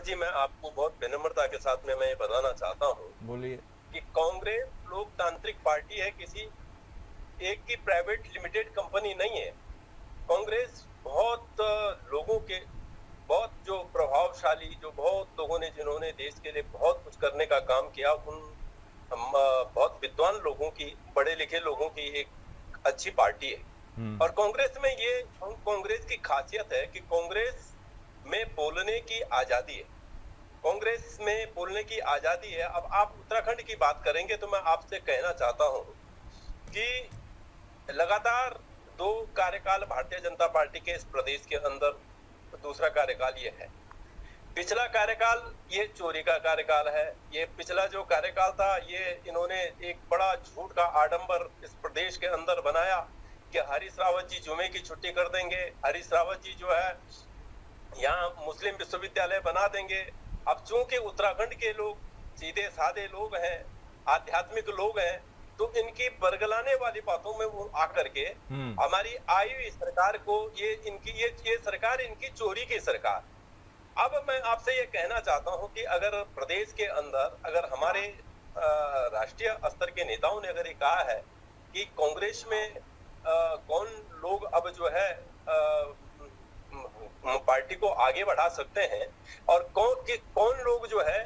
जी, मैं आपको बहुत विनम्रता के साथ में मैं ये बताना चाहता हूँ बोलिए। कि कांग्रेस लोकतांत्रिक पार्टी है, किसी एक की प्राइवेट लिमिटेड कंपनी नहीं है। कांग्रेस बहुत लोगों के बहुत जो प्रभावशाली, जो बहुत लोगों ने जिन्होंने देश के लिए बहुत कुछ करने का काम किया, उन बहुत विद्वान लोगों की, पढ़े लिखे लोगों की एक अच्छी पार्टी है। और कांग्रेस में ये कांग्रेस की खासियत है कि कांग्रेस में बोलने की आजादी है। कांग्रेस में बोलने की आजादी है। अब आप उत्तराखंड की बात करेंगे तो मैं आपसे कहना चाहता हूं कि लगातार 2 कार्यकाल भारतीय जनता पार्टी के इस प्रदेश के अंदर दूसरा कार्यकाल ये है। पिछला कार्यकाल ये चोरी का कार्यकाल है। ये पिछला जो कार्यकाल था, ये इन्होंने एक बड़ा झूठ का आडंबर इस प्रदेश के अंदर बनाया कि हरीश रावत जी जुमे की छुट्टी कर देंगे, हरीश रावत जी जो है यहाँ मुस्लिम विश्वविद्यालय बना देंगे। अब चूंकि उत्तराखंड के लोग सीधे साधे लोग हैं, आध्यात्मिक लोग हैं, तो इनकी बरगलाने वाली बातों में वो आकर के हमारी आई हुई सरकार को ये सरकार इनकी चोरी की सरकार। अब मैं आपसे ये कहना चाहता हूं कि अगर प्रदेश के अंदर अगर हमारे राष्ट्रीय स्तर के नेताओं ने अगर ये कहा है कि कांग्रेस में कौन लोग अब जो है पार्टी को आगे बढ़ा सकते हैं और कौन लोग जो है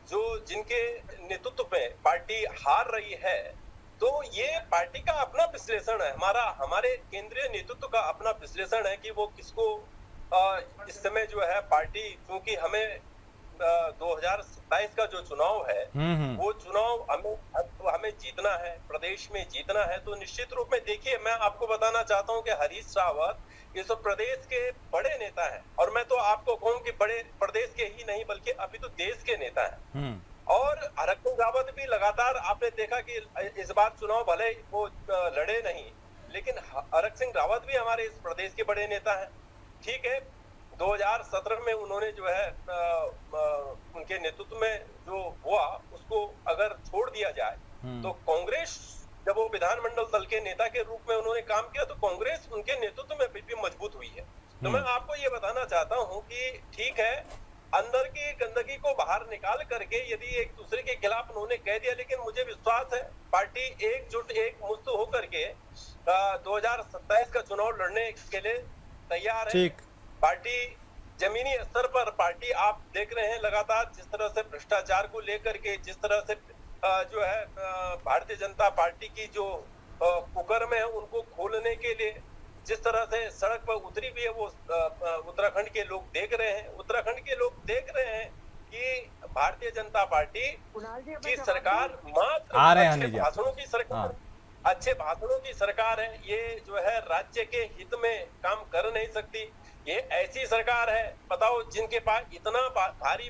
जो जिनके नेतृत्व में पार्टी हार रही है, तो ये पार्टी का अपना विश्लेषण है, हमारे केंद्रीय नेतृत्व का अपना विश्लेषण है कि वो किसको इस समय जो है पार्टी, क्योंकि हमें 2027 का जो चुनाव है वो चुनाव हमें जीतना है, प्रदेश में जीतना है। तो निश्चित रूप में देखिए, मैं आपको बताना चाहता हूं कि हरीश रावत इस प्रदेश के बड़े नेता हैं, और मैं तो आपको कहूं कि बड़े प्रदेश के ही नहीं बल्कि अभी तो देश के नेता हैं। और हरक सिंह रावत भी लगातार आपने देखा कि इस बार चुनाव भले वो लड़े नहीं, लेकिन हरक सिंह रावत भी हमारे इस प्रदेश के बड़े नेता हैं। ठीक है, 2017 में उन्होंने जो है उनके नेतृत्व में जो हुआ उसको अगर छोड़ दिया जाए तो कांग्रेस, जब वो विधानमंडल दल के नेता के रूप में उन्होंने काम किया तो कांग्रेस उनके नेतृत्व में भी मजबूत हुई है। तो मैं आपको ये बताना चाहता हूँ कि ठीक है, अंदर की गंदगी को बाहर निकाल करके यदि एक दूसरे के खिलाफ उन्होंने कह दिया, लेकिन मुझे विश्वास है पार्टी एकजुट एक मुस्त होकर के 2027 का चुनाव लड़ने के लिए तैयार है। पार्टी जमीनी स्तर पर पार्टी आप देख रहे हैं लगातार जिस तरह से भ्रष्टाचार को लेकर के, जिस तरह से जो है भारतीय जनता पार्टी की जो कुकर्म है उनको खोलने के लिए जिस तरह से सड़क पर उतरी हुई है, वो उत्तराखंड के लोग देख रहे हैं। उत्तराखंड के लोग देख रहे हैं कि भारतीय जनता पार्टी की सरकार मात्र अच्छे भाषणों की सरकार, अच्छे भाषणों की सरकार है। ये जो है राज्य के हित में काम कर नहीं सकती। ये ऐसी सरकार है, बताओ, जिनके पास इतना भारी